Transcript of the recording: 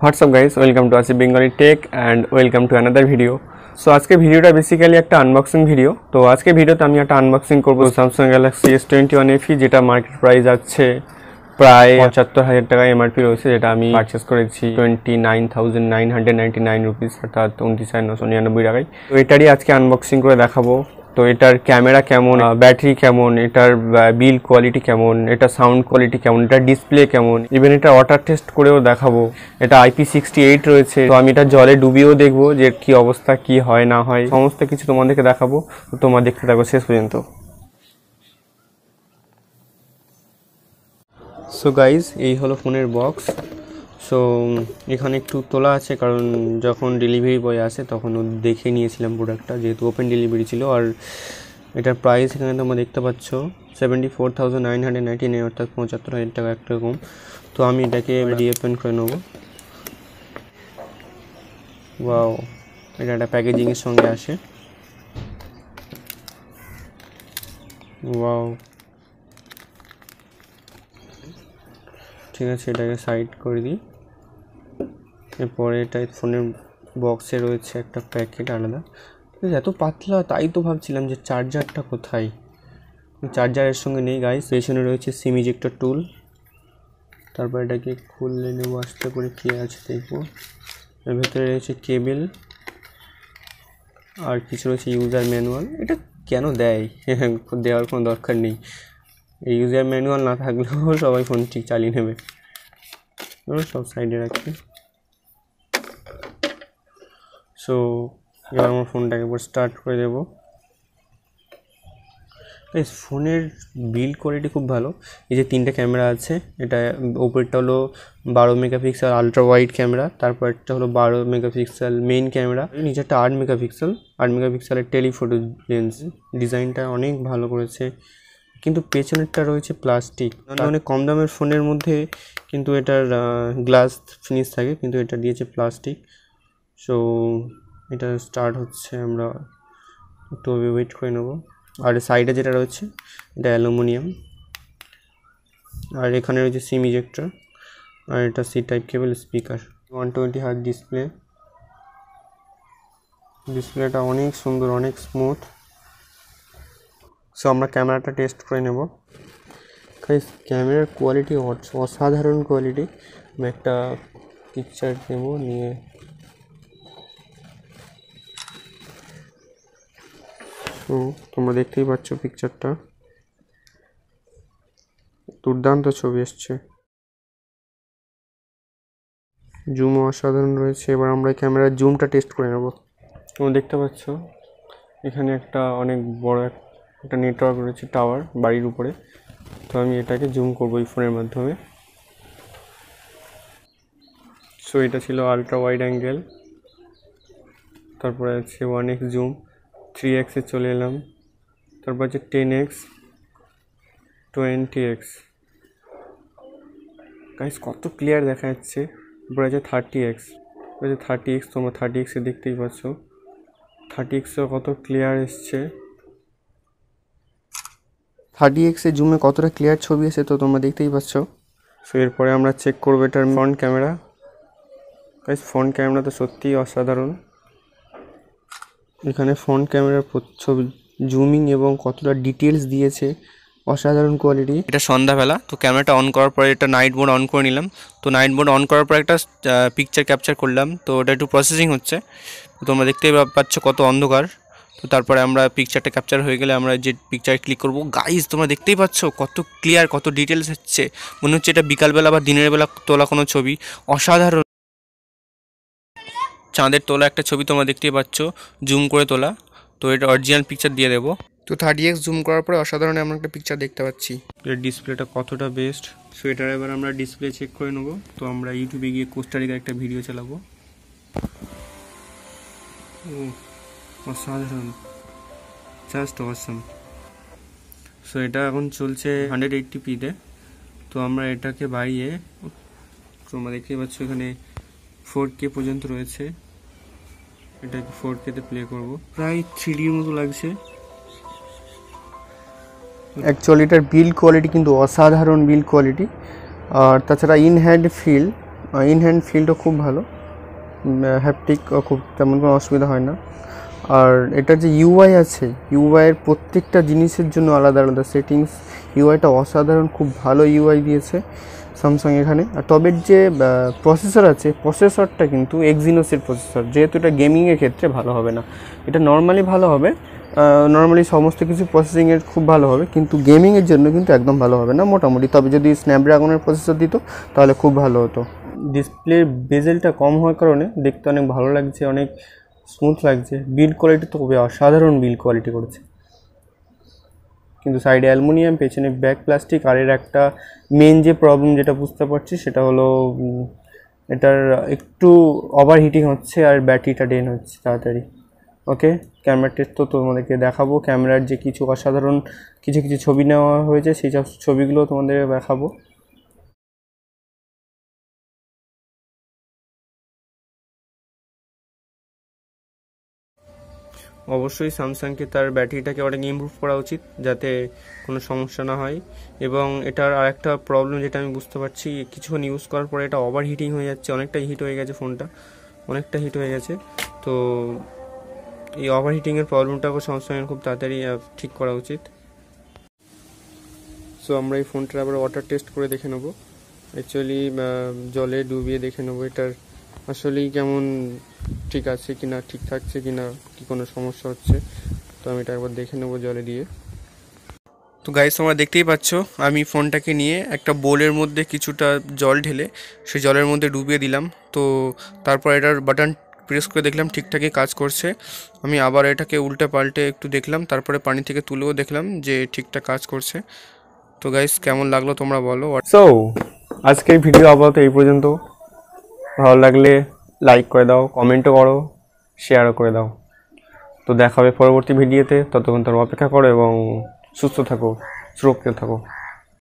What's up guys, welcome to Asif Bengali Tech and welcome to another video. So আজকে ভিডিওটা basically একটা unboxing video. তো আজকে ভিডিওতে আমি একটা আনবক্সিং করব Samsung Galaxy S21 FE, যেটা মার্কেট প্রাইস আছে প্রায় ৭৫,০০০ টাকা এমআরপি রয়েছে, যেটা আমি পারচেজ করেছি 29,999 রুপিস, অর্থাৎ 29,999 টাকায়। তো এটারই আজকে আনবক্সিং করে দেখাবো। তো এটার ক্যামেরা কেমন, ব্যাটারি কেমন, এটার বিল্ড কোয়ালিটি কেমন, এটা সাউন্ড কোয়ালিটি কেমন, এটা ডিসপ্লে কেমন, ইভেন এটা ওয়াটার টেস্ট করেও দেখাবো। এটা IP68 রয়েছে, তো আমি এটা জলে ডুবিয়েও দেখবো যে কি অবস্থা, কি হয় না হয়, সমস্ত কিছু তোমাদেরকে দেখাবো। তো তোমরা দেখতে থাকো শেষ পর্যন্ত। সো গাইজ, এই হলো ফোনের বক্স। সো এখানে একটু তোলা আছে, কারণ যখন ডেলিভারি বয় আসে তখন ও দেখে নিয়েছিলাম প্রোডাক্টটা, যেহেতু ওপেন ডেলিভারি ছিল। আর এটার প্রাইস এখানে তোমরা দেখতে পাচ্ছ 74,999, অর্থাৎ ৭৫,০০০ টাকা একটা রকম। তো আমি এটাকে রিওপেন করে নেবো। ওয়াও, এটা একটা প্যাকেজিংয়ের সঙ্গে আসে। ওয়াও, ঠিক আছে, এটাকে সাইড করে দিই। এরপরে এটা ফোনের বক্সে রয়েছে একটা প্যাকেট আলাদা। এত পাতলা, তাই তো ভাবছিলাম যে চার্জারটা কোথায়। চার্জারের সঙ্গে নেই গাইস। পেছনে রয়েছে সিম ইজেক্টর টুল। তারপর এটাকে খুলে নেবো আস্তে করে, কী আছে দেখবো। এর ভেতরে রয়েছে কেবেল আর কিছু রয়েছে ইউজার ম্যানুয়াল। এটা কেন দেয়, দেওয়ার কোনো দরকার নেই। এই ইউজার ম্যানুয়াল না থাকলেও সবাই ফোন ঠিক চালিয়ে নেবে। সব সাইডে রাখি। সো এবার আমার ফোনটাকে এবার স্টার্ট করে দেবো। এই ফোনের বিল্ড কোয়ালিটি খুব ভালো। এই যে তিনটে ক্যামেরা আছে, এটা ওপরটা হলো 12 মেগাপিক্সেল আলট্রা ওয়াইড ক্যামেরা, তারপরটা হলো 12 মেগাপিক্সেল মেইন ক্যামেরা, নিচেরটা 8 মেগাপিক্সেলের টেলিফোটো লেন্স। ডিজাইনটা অনেক ভালো করেছে, কিন্তু পেছনেরটা রয়েছে প্লাস্টিক। অনেক কম দামের ফোনের মধ্যে কিন্তু এটার গ্লাস ফিনিশ থাকে, কিন্তু এটা দিয়েছে প্লাস্টিক। সো এটা স্টার্ট হচ্ছে, আমরা একটু ওয়েট করে নেবো। আর সাইডে যেটা রয়েছে এটা অ্যালুমিনিয়াম। আর এখানে রয়েছে সিম ইজেক্টর, আর এটা সি টাইপ কেবল, স্পিকার, 120 হার্জ ডিসপ্লে। ডিসপ্লেটা অনেক সুন্দর, অনেক স্মুথ। সো আমরা ক্যামেরাটা টেস্ট করে নেব। ক্যামেরার কোয়ালিটি অসাধারণ কোয়ালিটি। আমি একটা পিকচার নেব, নিয়ে তোমরা দেখতেই পাচ্ছ পিকচারটা, দুর্দান্ত ছবি এসছে, জুমও অসাধারণ রয়েছে। এবার আমরা ক্যামেরার জুমটা টেস্ট করে নেব। তোমরা দেখতে পাচ্ছ এখানে একটা অনেক বড় একটা নেটওয়ার্ক রয়েছে, টাওয়ার বাড়ির উপরে। তো আমি এটাকে জুম করবো এই ফোনের মাধ্যমে। সো এটা ছিল আলট্রা ওয়াইড অ্যাঙ্গেল, তারপরে আছে 1x জুম, 3x চলে এলাম, তারপর আছে 10x, 20x। গাইস কত ক্লিয়ার দেখা যাচ্ছে। তারপরে আছে 30x, তোমরা 30x দেখতেই পাচ্ছ। 30x কত ক্লিয়ার এসছে, 30x জুমে কতটা ক্লিয়ার ছবি এসে তো তোমরা দেখতেই পাচ্ছ। সো এরপরে আমরা চেক করবো এটার front camera. Guys front camera তো সত্যিই অসাধারণ। এখানে ফ্রন্ট ক্যামেরার ছবি জুমিং এবং কতটা ডিটেলস দিয়েছে, অসাধারণ কোয়ালিটি। এটা সন্ধ্যাবেলা, তো ক্যামেরাটা অন করার পরে এটা নাইট মোড অন করে নিলাম। তো নাইট মোড অন করার পর একটা পিকচার ক্যাপচার করলাম, তো ওটা একটু প্রসেসিং হচ্ছে। তো তোমরা দেখতেই পাচ্ছ কত অন্ধকার। তো তারপরে আমরা পিকচারটা ক্যাপচার হয়ে গেলে আমরা যে পিকচারে ক্লিক করবো, গাইজ তোমরা দেখতেই পাচ্ছ কত ক্লিয়ার, কত ডিটেলস হচ্ছে। মনে হচ্ছে এটা বিকালবেলা বা দিনের বেলা তোলা কোনো ছবি, অসাধারণ। চাঁদের তোলা একটা ছবি তোমরা দেখতেই পাচ্ছ, জুম করে তোলা। তো এটা অরিজিনাল পিকচার দিয়ে দেবো। তো 30x জুম করার পরে অসাধারণ আমরা একটা পিকচার দেখতে পাচ্ছি। এর ডিসপ্লেটা কতটা বেস্ট। সো এটার এবার আমরা ডিসপ্লে চেক করে নেবো। তো আমরা ইউটিউবে গিয়ে কোস্টারিকার একটা ভিডিও চালাবো। অসাধারণ, জাস্ট অসাম। সো এটা এখন চলছে 180p-তে। তো আমরা এটাকে বাড়িয়ে, তোমরা দেখতেই পাচ্ছ এখানে 4K পর্যন্ত রয়েছে। এটাকে 4K-তে প্লে করব। প্রায় 3Dর মতো লাগছে। অ্যাকচুয়ালি এটার বিল্ড কোয়ালিটি কিন্তু অসাধারণ বিল্ড কোয়ালিটি। আর তাছাড়া in hand feel in hand ফিলটাও খুব ভালো, হ্যাপটিক খুব তেমন কোনো অসুবিধা হয় না। আর এটার যে ইউআই আছে, ইউআইয়ের প্রত্যেকটা জিনিসের জন্য আলাদা আলাদা সেটিংস, ইউআইটা অসাধারণ, খুব ভালো ইউআই দিয়েছে স্যামসাং এখানে। আর টবের যে প্রসেসর আছে, প্রসেসরটা কিন্তু এক্সিনোসের প্রসেসর, যেহেতু এটা গেমিংয়ের ক্ষেত্রে ভালো হবে না, এটা নর্মালি ভালো হবে, নর্মালি সমস্ত কিছু প্রসেসিংয়ের খুব ভালো হবে, কিন্তু গেমিংয়ের জন্য কিন্তু একদম ভালো হবে না মোটামুটি। তবে যদি স্ন্যাপড্রাগনের প্রসেসর দিত তাহলে খুব ভালো হতো। ডিসপ্লের বেজেলটা কম হওয়ার কারণে দেখতে অনেক ভালো লাগছে, অনেক স্মুথ লাগছে। বিল্ড কোয়ালিটি তো খুবই অসাধারণ বিল্ড কোয়ালিটি করেছে, কিন্তু সাইডে অ্যালুমিনিয়াম, পেছনে ব্যাক প্লাস্টিক। আর এর একটা মেন যে প্রবলেম যেটা বুঝতে পারছি সেটা হলো এটার একটু ওভার হিটিং হচ্ছে আর ব্যাটারিটা ড্রেন হচ্ছে তাড়াতাড়ি। ওকে, ক্যামেরা টেস্ট তো তোমাদেরকে দেখাবো, ক্যামেরার যে কিছু অসাধারণ কিছু কিছু ছবি নেওয়া হয়েছে সেই সব ছবিগুলো তোমাদেরকে দেখাবো। অবশ্যই স্যামসাংকে তার ব্যাটারিটাকে অনেক ইমপ্রুভ করা উচিত যাতে কোনো সমস্যা না হয়। এবং এটার আরেকটা প্রবলেম যেটা আমি বুঝতে পারছি, কিছুক্ষণ ইউজ করার পরে এটা ওভার হিটিং হয়ে যাচ্ছে, অনেকটা হিট হয়ে গেছে ফোনটা, অনেকটা হিট হয়ে গেছে। তো এই ওভার হিটিংয়ের প্রবলেমটাকে স্যামসাংয়ের খুব তাড়াতাড়ি ঠিক করা উচিত। সো আমরা এই ফোনটার আবার ওয়াটার টেস্ট করে দেখে নেবো, অ্যাকচুয়ালি জলে ডুবিয়ে দেখে নেবো এটার আসলেই কেমন ঠিক আছে কি না, ঠিক থাকছে কি না, কি কোনো সমস্যা হচ্ছে। তো আমি এটা একবার দেখে নেবো জলে দিয়ে। তো গাইস, তোমরা দেখতেই পাচ্ছ আমি ফোনটাকে নিয়ে একটা বোলের মধ্যে কিছুটা জল ঢেলে সেই জলের মধ্যে ডুবিয়ে দিলাম। তো তারপর এটার বাটন প্রেস করে দেখলাম ঠিকঠাকই কাজ করছে। আমি আবার এটাকে উল্টে পাল্টে একটু দেখলাম, তারপরে পানি থেকে তুলেও দেখলাম যে ঠিকঠাক কাজ করছে। তো গাইস, কেমন লাগলো তোমরা বলো। সো আজকের ভিডিও আপাতত এই পর্যন্ত। ভালো লাগলে লাইক করে দাও, কমেন্টও করো, শেয়ারও করে দাও। তো দেখা হবে পরবর্তী ভিডিওতে, ততক্ষণ তোমরা অপেক্ষা করো এবং সুস্থ থাকো, সুরক্ষিত থাকো।